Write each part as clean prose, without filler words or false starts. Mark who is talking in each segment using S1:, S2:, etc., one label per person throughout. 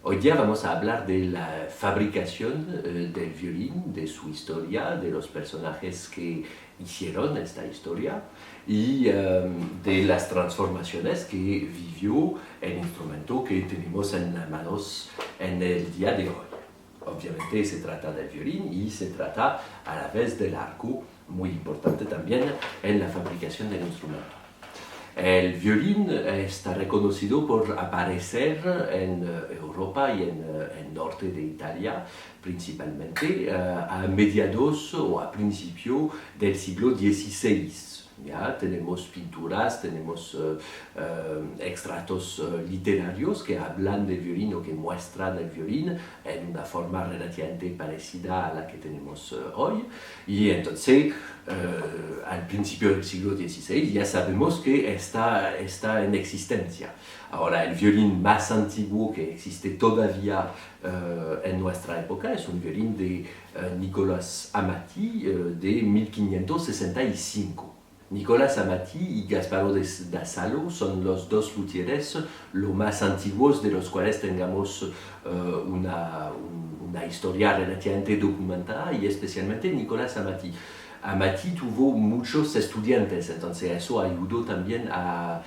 S1: Hoy día vamos a hablar de la fabricación del violín, de su historia, de los personajes que hicieron esta historia y de las transformaciones que vivió el instrumento que tenemos en las manos en el día de hoy. Obviamente se trata del violín y se trata a la vez del arco, muy importante también en la fabricación del instrumento. El violín está reconocido por aparecer en Europa y en el norte de Italia, principalmente a mediados o a principio del siglo XVI. Ya tenemos pinturas, tenemos extractos literarios que hablan del violín o que muestran el violín en una forma relativamente parecida a la que tenemos hoy. Y entonces, al principio del siglo XVI ya sabemos que está en existencia. Ahora, el violín más antiguo que existe todavía en nuestra época es un violín de Nicolas Amati de 1565. Nicolas Amati y Gasparo da Salo son los dos luthieres los más antiguos de los cuales tengamos una historia relativamente documentada, y especialmente Nicolas Amati. Amati tuvo muchos estudiantes, entonces eso ayudó también a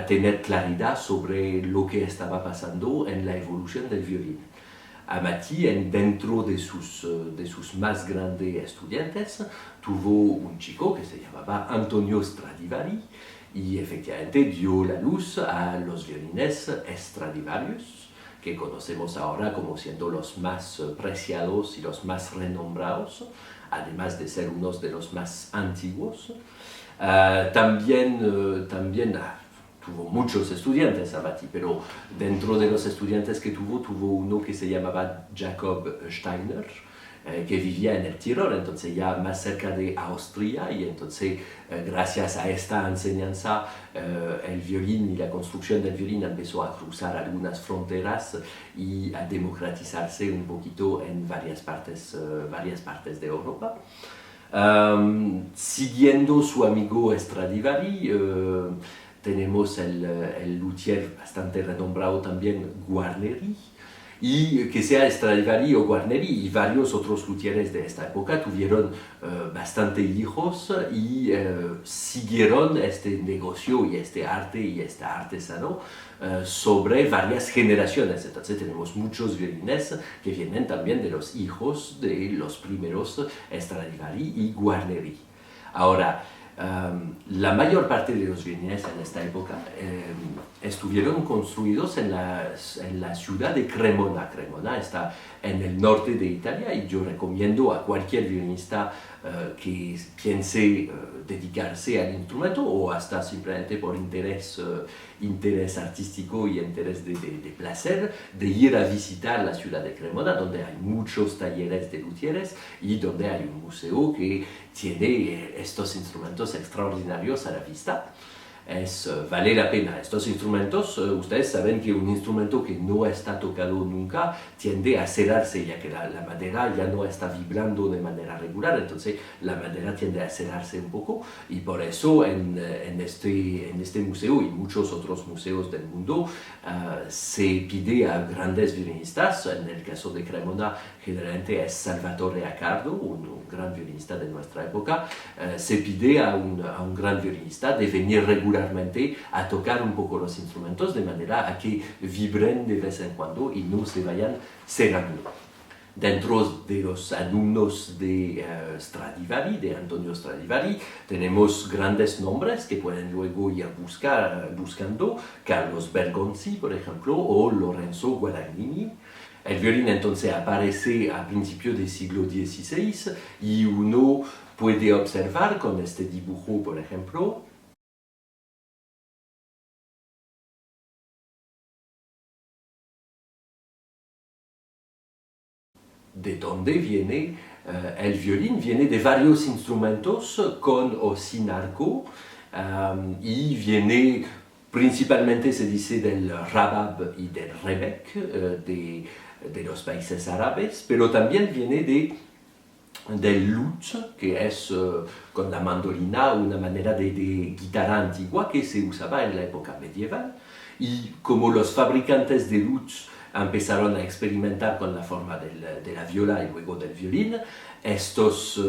S1: tener claridad sobre lo que estaba pasando en la evolución del violín. Amati, dentro de sus más grandes estudiantes, tuvo un chico que se llamaba Antonio Stradivari y efectivamente dio la luz a los violines Stradivarius, que conocemos ahora como siendo los más preciados y los más renombrados, además de ser unos de los más antiguos. También tuvo muchos estudiantes Amati, pero dentro de los estudiantes que tuvo uno que se llamaba Jacob Steiner, que vivía en el Tirol, entonces ya más cerca de Austria, y entonces gracias a esta enseñanza el violín y la construcción del violín empezó a cruzar algunas fronteras y a democratizarse un poquito en varias partes de Europa. Siguiendo su amigo Stradivari, tenemos el luthier bastante renombrado también, Guarneri, y que sea Stradivari o Guarneri y varios otros luthieres de esta época tuvieron bastante hijos y siguieron este negocio y este arte y este artesano sobre varias generaciones. Entonces tenemos muchos violines que vienen también de los hijos de los primeros Stradivari y Guarneri. Ahora, la mayor parte de los violines en esta época estuvieron construidos en la ciudad de Cremona. Cremona está en el norte de Italia y yo recomiendo a cualquier violinista que piense dedicarse al instrumento o hasta simplemente por interés artístico y interés de placer, de ir a visitar la ciudad de Cremona, donde hay muchos talleres de luthieres y donde hay un museo que tiene estos instrumentos extraordinarios a la vista. Vale la pena. Estos instrumentos, ustedes saben que un instrumento que no está tocado nunca tiende a cerrarse, ya que la madera ya no está vibrando de manera regular, entonces la madera tiende a cerrarse un poco, y por eso en este museo y muchos otros museos del mundo se pide a grandes violinistas. En el caso de Cremona generalmente es Salvatore Accardo, un gran violinista de nuestra época. Se pide a un gran violinista de venir regularmente a tocar un poco los instrumentos de manera a que vibren de vez en cuando y no se vayan cerrando. Dentro de los alumnos de Stradivari, de Antonio Stradivari, tenemos grandes nombres que pueden luego ir buscando, Carlos Bergonzi, por ejemplo, o Lorenzo Guadagnini. El violín entonces aparece a principios del siglo XVI y uno puede observar con este dibujo, por ejemplo, de dónde viene el violín. Viene de varios instrumentos con o sin arco, y viene principalmente, se dice, del rabab y del rebek de los países árabes, pero también viene del lut, que es con la mandolina una manera de guitarra antigua que se usaba en la época medieval, y como los fabricantes de lut empezaron a experimentar con la forma de la viola y luego del violín. Estos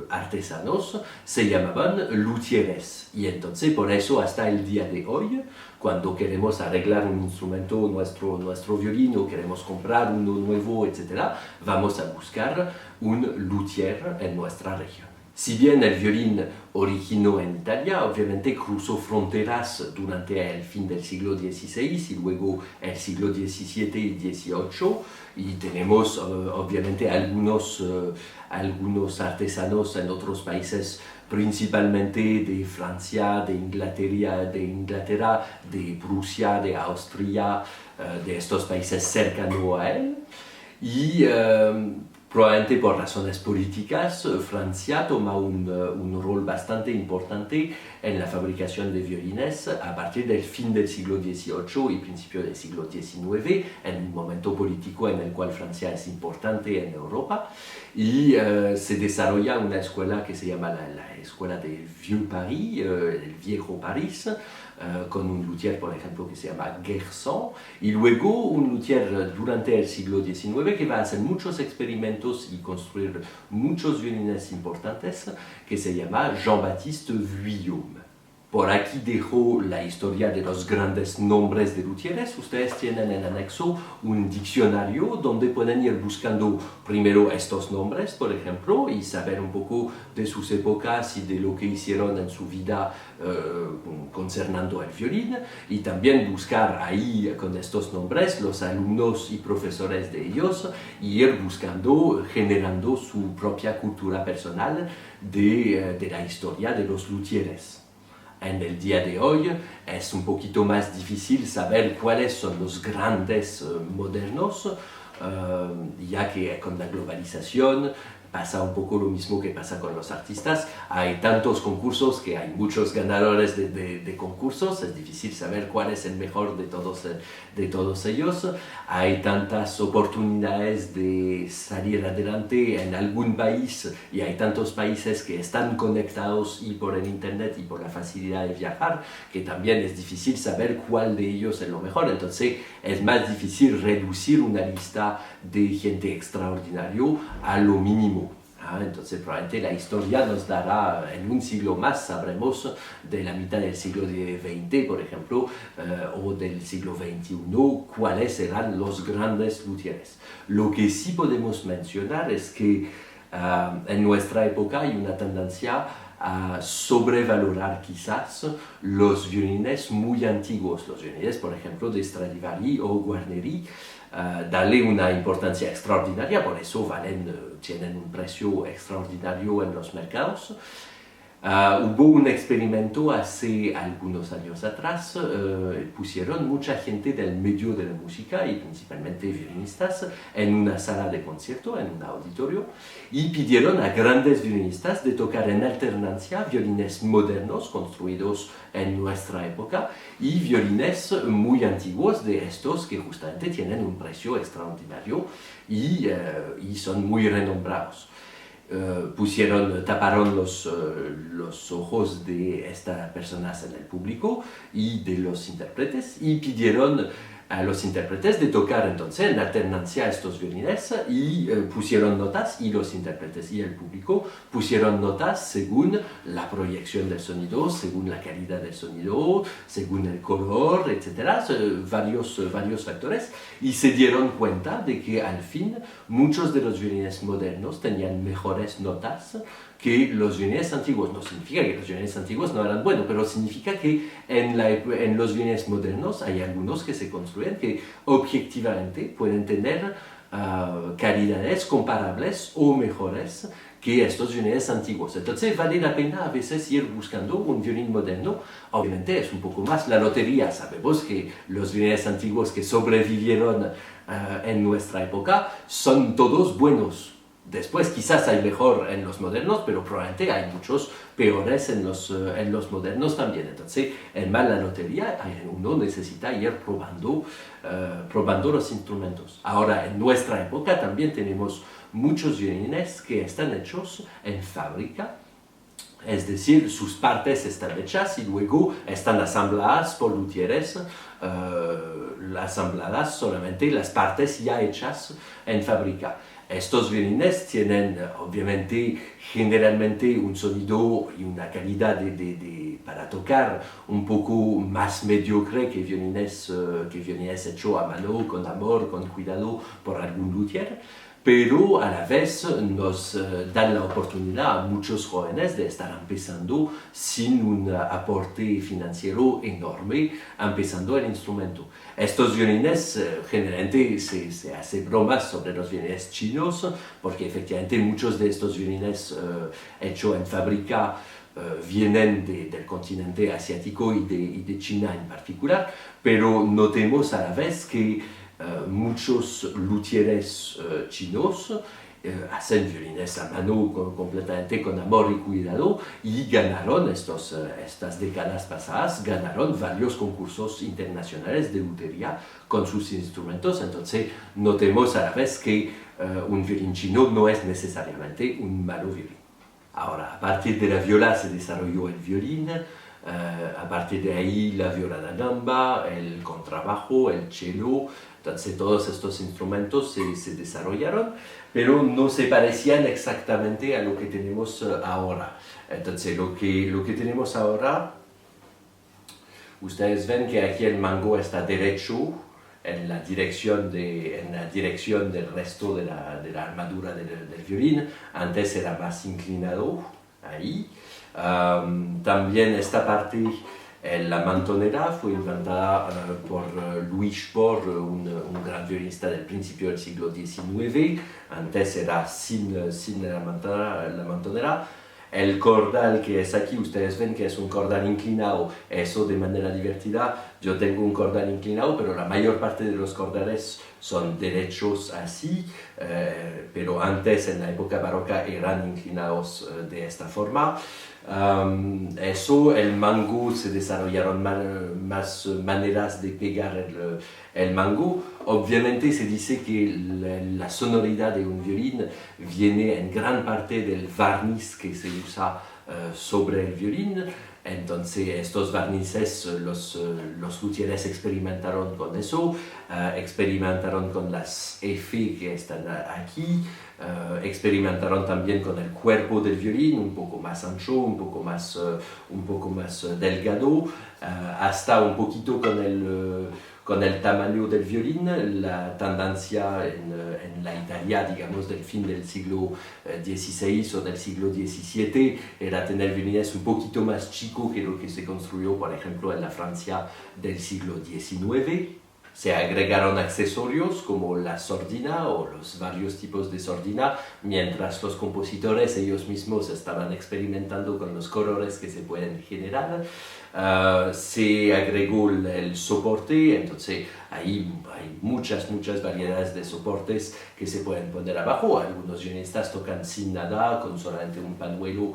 S1: artesanos se llamaban luthieres, y entonces por eso hasta el día de hoy, cuando queremos arreglar un instrumento, nuestro violín, o queremos comprar uno nuevo, etc., vamos a buscar un luthier en nuestra región. Si bien el violín originó en Italia, obviamente cruzó fronteras durante el fin del siglo XVI y luego el siglo XVII y XVIII, y tenemos obviamente algunos artesanos en otros países, principalmente de Francia, de Inglaterra, de Prusia, de Austria, de estos países cercanos a él. Y probablemente por razones políticas, Francia toma un rol bastante importante en la fabricación de violines a partir del fin del siglo XVIII y principio del siglo XIX, en un momento político en el cual Francia es importante en Europa, y se desarrolla una escuela que se llama la Escuela del Vieux Paris, el Viejo París, con un luthier, por ejemplo, que se llama Gerson, y luego un luthier durante el siglo XIX que va a hacer muchos experimentos y construir muchos violines importantes, que se llama Jean-Baptiste Vuillaume. Por aquí dejo la historia de los grandes nombres de luthieres. Ustedes tienen en anexo un diccionario donde pueden ir buscando primero estos nombres, por ejemplo, y saber un poco de sus épocas y de lo que hicieron en su vida concernando el violín, y también buscar ahí con estos nombres los alumnos y profesores de ellos, y ir buscando, generando su propia cultura personal de la historia de los luthieres. En el día de hoy es un poquito más difícil saber cuáles son los grandes modernos, ya que con la globalización pasa un poco lo mismo que pasa con los artistas. Hay tantos concursos que hay muchos ganadores de concursos, es difícil saber cuál es el mejor de todos ellos. Hay tantas oportunidades de salir adelante en algún país, y hay tantos países que están conectados y por el internet y por la facilidad de viajar, que también es difícil saber cuál de ellos es lo mejor. Entonces es más difícil reducir una lista de gente extraordinaria a lo mínimo. Entonces probablemente la historia nos dará, en un siglo más sabremos de la mitad del siglo XX, por ejemplo, o del siglo XXI, cuáles serán los grandes luthieres. Lo que sí podemos mencionar es que en nuestra época hay una tendencia a sobrevalorar quizás los violines muy antiguos, los violines, por ejemplo, de Stradivari o Guarneri, darle una importancia extraordinaria, por eso tienen un precio extraordinario en los mercados. Hubo un experimento hace algunos años atrás, pusieron mucha gente del medio de la música y principalmente violinistas en una sala de concierto, en un auditorio, y pidieron a grandes violinistas de tocar en alternancia violines modernos construidos en nuestra época y violines muy antiguos, de estos que justamente tienen un precio extraordinario y son muy renombrados. Taparon los ojos de estas personas en el público y de los intérpretes, y pidieron a los intérpretes de tocar entonces en alternancia estos violines, y pusieron notas, y los intérpretes y el público pusieron notas según la proyección del sonido, según la calidad del sonido, según el color, etc. Varios factores, y se dieron cuenta de que al fin muchos de los violines modernos tenían mejores notas que los violines antiguos. No significa que los violines antiguos no eran buenos, pero significa que en los violines modernos hay algunos que se construyen que objetivamente pueden tener calidades comparables o mejores que estos violines antiguos. Entonces vale la pena a veces ir buscando un violín moderno. Obviamente es un poco más la lotería. Sabemos que los violines antiguos que sobrevivieron en nuestra época son todos buenos. Después quizás hay mejor en los modernos, pero probablemente hay muchos peores en los modernos también. Entonces, en la lotería, uno necesita ir probando los instrumentos. Ahora, en nuestra época también tenemos muchos violines que están hechos en fábrica, Es decir, sus partes están hechas y luego están asambladas por luthieres, asambladas solamente las partes ya hechas en fábrica. Estos violines tienen, obviamente, generalmente un sonido y una calidad para tocar un poco más mediocre que violines hechos a mano, con amor, con cuidado por algún luthier, pero a la vez nos dan la oportunidad a muchos jóvenes de estar empezando sin un aporte financiero enorme, empezando el instrumento. Estos violines, generalmente se hace bromas sobre los violines chinos, porque efectivamente muchos de estos violines hechos en fábrica vienen del continente asiático y de China en particular, pero notemos a la vez que muchos luthieres chinos hacen violines a mano completamente con amor y cuidado y ganaron estas décadas pasadas, ganaron varios concursos internacionales de lutería con sus instrumentos. Entonces notemos a la vez que un violín chino no es necesariamente un malo violín. Ahora, a partir de la viola se desarrolló el violín, a partir de ahí la viola da gamba, el contrabajo, el cello. Entonces todos estos instrumentos se desarrollaron, pero no se parecían exactamente a lo que tenemos ahora. Entonces lo que tenemos ahora, ustedes ven que aquí el mango está derecho en la dirección del resto de la armadura del violín. Antes era más inclinado, ahí. También esta parte, la mantonera, fue inventada por Louis Spohr, un gran violinista del principio del siglo XIX. Antes era sin la mantonera. El cordal que es aquí, ustedes ven que es un cordal inclinado, eso de manera divertida. Yo tengo un cordal inclinado, pero la mayor parte de los cordales son derechos así, pero antes, en la época barroca, eran inclinados de esta forma. El mango, se desarrollaron más maneras de pegar el mango. Obviamente se dice que la sonoridad de un violín viene en gran parte del barniz que se usa sobre el violín. Entonces estos barnices, los luthieres experimentaron con eso, experimentaron con las F que están aquí, experimentaron también con el cuerpo del violín, un poco más ancho, un poco más delgado, hasta un poquito con el tamaño del violín. La tendencia en la Italia, digamos, del fin del siglo XVI o del siglo XVII era tener violines un poquito más chicos que lo que se construyó, por ejemplo, en la Francia del siglo XIX. Se agregaron accesorios como la sordina o los varios tipos de sordina, mientras los compositores ellos mismos estaban experimentando con los colores que se pueden generar. Se agregó el soporte, entonces hay muchas variedades de soportes que se pueden poner abajo. Algunos violinistas tocan sin nada, con solamente un pañuelo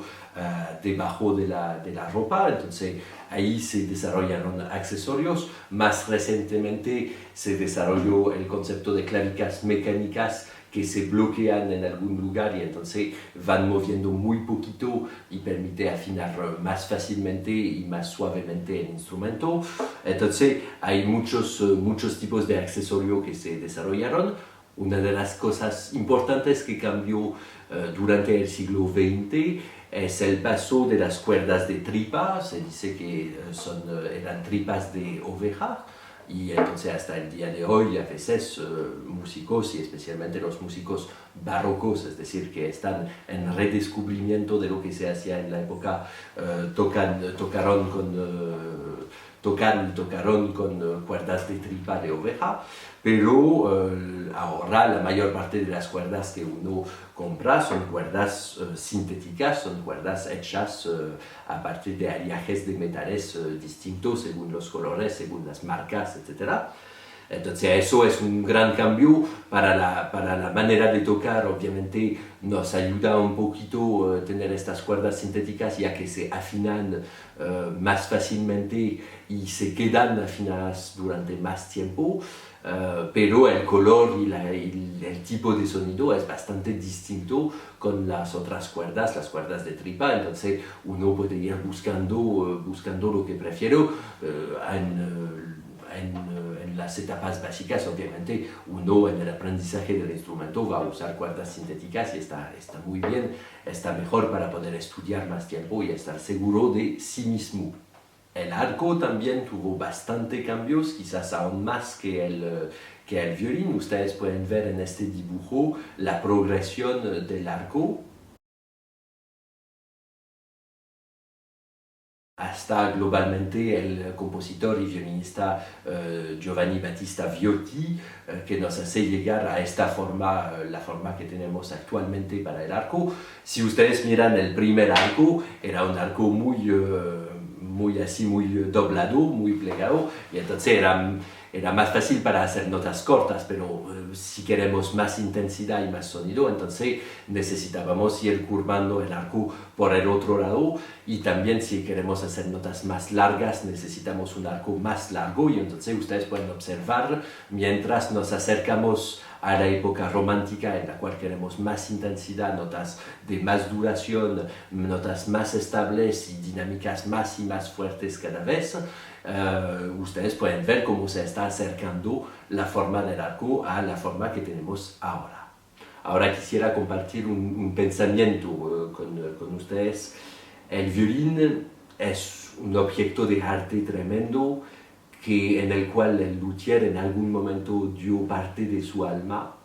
S1: debajo de la ropa, entonces ahí se desarrollaron accesorios. Más recientemente se desarrolló el concepto de clavijas mecánicas que se bloquean en algún lugar y entonces van moviendo muy poquito y permite afinar más fácilmente y más suavemente el instrumento. Entonces hay muchos tipos de accesorios que se desarrollaron. Una de las cosas importantes que cambió durante el siglo XX es el paso de las cuerdas de tripa. Se dice que eran tripas de oveja. Y entonces hasta el día de hoy a veces músicos, y especialmente los músicos barrocos, es decir, que están en redescubrimiento de lo que se hacía en la época, tocaron con cuerdas de tripa de oveja, pero ahora la mayor parte de las cuerdas que uno compra son cuerdas sintéticas, son cuerdas hechas a partir de aliajes de metales distintos según los colores, según las marcas, etc. Entonces eso es un gran cambio para la manera de tocar. Obviamente nos ayuda un poquito tener estas cuerdas sintéticas, ya que se afinan más fácilmente y se quedan afinadas durante más tiempo. Pero el color y el tipo de sonido es bastante distinto con las otras cuerdas, las cuerdas de tripa. Entonces uno puede ir buscando lo que prefiero en las etapas básicas. Obviamente uno en el aprendizaje del instrumento va a usar cuerdas sintéticas y está muy bien, está mejor para poder estudiar más tiempo y estar seguro de sí mismo. El arco también tuvo bastante cambios, quizás aún más que el violín. Ustedes pueden ver en este dibujo la progresión del arco hasta globalmente el compositor y violinista Giovanni Battista Viotti, que nos hace llegar a esta forma, la forma que tenemos actualmente para el arco. Si ustedes miran el primer arco, era un arco muy doblado, muy plegado, y entonces era más fácil para hacer notas cortas, pero si queremos más intensidad y más sonido, entonces necesitábamos ir curvando el arco por el otro lado, y también si queremos hacer notas más largas necesitamos un arco más largo, y entonces ustedes pueden observar mientras nos acercamos a la época romántica en la cual queremos más intensidad, notas de más duración, notas más estables y dinámicas más y más fuertes cada vez. Ustedes pueden ver cómo se está acercando la forma del arco a la forma que tenemos ahora. Ahora quisiera compartir un pensamiento con ustedes. El violín es un objeto de arte tremendo en el cual el luthier en algún momento dio parte de su alma.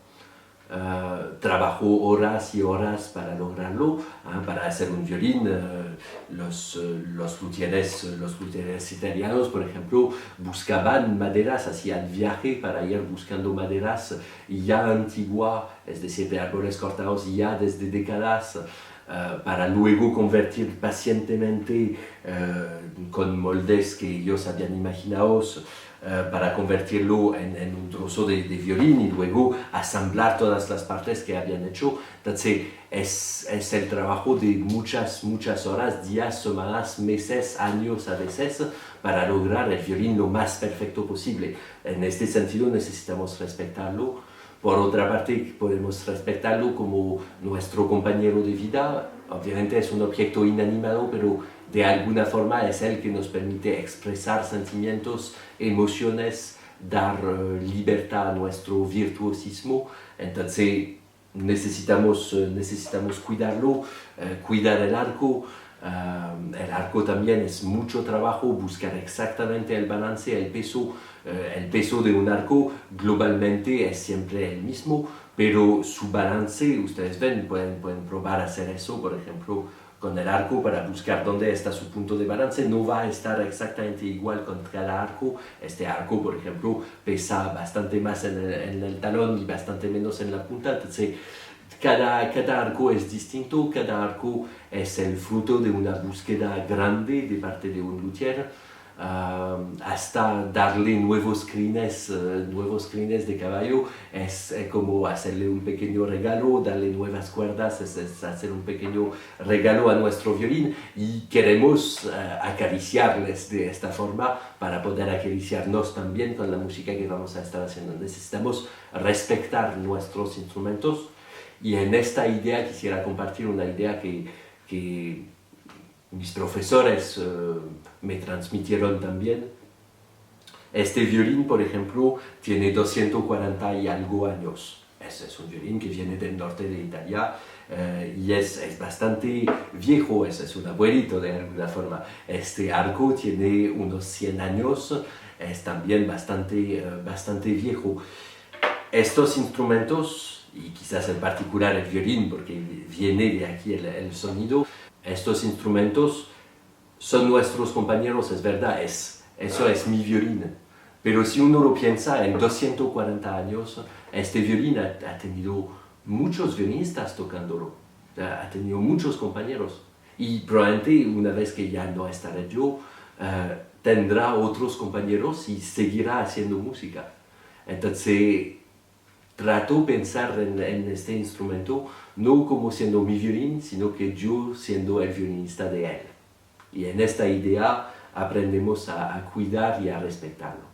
S1: Trabajó horas y horas para lograrlo, para hacer un violín. Los luthieres italianos, por ejemplo, buscaban maderas, hacían viaje para ir buscando maderas ya antiguas, es decir, de árboles cortados ya desde décadas, para luego convertir pacientemente con moldes que ellos habían imaginado, para convertirlo en un trozo de violín y luego asamblar todas las partes que habían hecho. Entonces es el trabajo de muchas horas, días, semanas, meses, años a veces, para lograr el violín lo más perfecto posible. En este sentido necesitamos respetarlo. Por otra parte, podemos respetarlo como nuestro compañero de vida. Obviamente es un objeto inanimado, pero de alguna forma es el que nos permite expresar sentimientos, emociones, dar libertad a nuestro virtuosismo. Entonces necesitamos cuidarlo, cuidar el arco. El arco también es mucho trabajo, buscar exactamente el balance, el peso de un arco globalmente es siempre el mismo, pero su balance, ustedes ven, pueden probar a hacer eso, por ejemplo, con el arco para buscar dónde está su punto de balance. No va a estar exactamente igual con cada arco. Este arco, por ejemplo, pesa bastante más en el talón y bastante menos en la punta. Entonces, cada arco es distinto, cada arco es el fruto de una búsqueda grande de parte de un luthier, hasta darle nuevos crines de caballo, es como hacerle un pequeño regalo, darle nuevas cuerdas, es hacer un pequeño regalo a nuestro violín, y queremos acariciarles de esta forma para poder acariciarnos también con la música que vamos a estar haciendo. Necesitamos respetar nuestros instrumentos, y en esta idea quisiera compartir una idea que mis profesores me transmitieron también. Este violín, por ejemplo, tiene 240 y algo años. Es un violín que viene del norte de Italia y es bastante viejo, es un abuelito de alguna forma. Este arco tiene unos 100 años, es también bastante viejo. Estos instrumentos, y quizás en particular el violín, porque viene de aquí el sonido, estos instrumentos son nuestros compañeros, es verdad, eso es mi violín. Pero si uno lo piensa, en 240 años, este violín ha tenido muchos violinistas tocándolo, ha tenido muchos compañeros. Y probablemente una vez que ya no estaré yo, tendrá otros compañeros y seguirá haciendo música. Entonces, trato de pensar en este instrumento no como siendo mi violín, sino que yo siendo el violinista de él. Y en esta idea aprendemos a cuidar y a respetarlo.